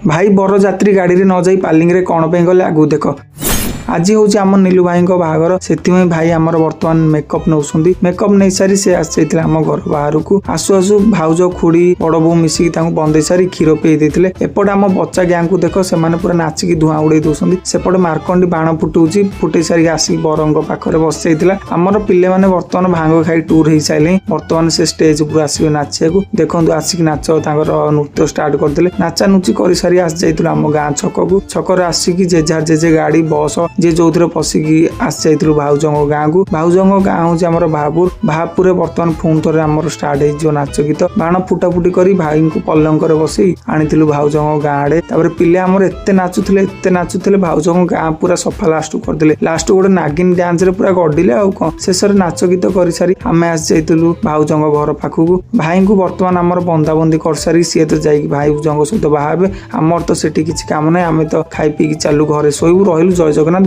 भाई बरजात्री गाड़ी रे न जाई पार्लिंग रे कौन पे गले आगु देख। आज हूँ आम नीलू भाई बाहागर से भाई आमर बर्तमान मेकअप नौ मेकअप नहीं सारी से आम घर बाहर को आसु आसु भाउज खुड़ी बड़ बो मिसिकी बंदे सारी क्षीर पे देते एपटे आम बच्चा गैंग को देख से पूरा नाचिकी धूआ उड़े दौरान सेपटे मार्कंडी बाण फुटाऊँच फुटे सारिक आसिक बरंग पाखे बस जाइए आमर पिले मैंने बर्तमान भांग खाई टूर हो सारे बर्तमान से स्टेज उपर आसवे नाचिया देखो आसिक नाच नृत्य स्टार्ट करते नाचा नुची कर सारी आसी जाइए आम गाँ छक को छक आसिक जेजार जेजे गाड़ी बस जे जो पशिकी आसी जाइलु भाउज गाँ को भाउज गाँ हूँ भापुर भापुर बर्तमान पुणी थे आम स्टार्ट हो नाच गीत बाण फुटाफुटी कर भाई को पलंक बसई आनी भाउज गाँ आड़े पिले आमर एत नाचुले भाउज गाँ पूरा सफा लास्ट करदे लास्ट गोटे नागिन डांस रे पूरा गडिले आउ कौन शेष नाच गीत कर सारी आम आसी जाइलु भाउज घर पाखक भाई को बर्तमान आमर बंदाबंदी कर सारी सी तो जाइए भाउज सहित बाहे आमर तो सेठी किसी काम ना आम तो खाई पी चालू घरे शोबू रही जय जगन्नाथ।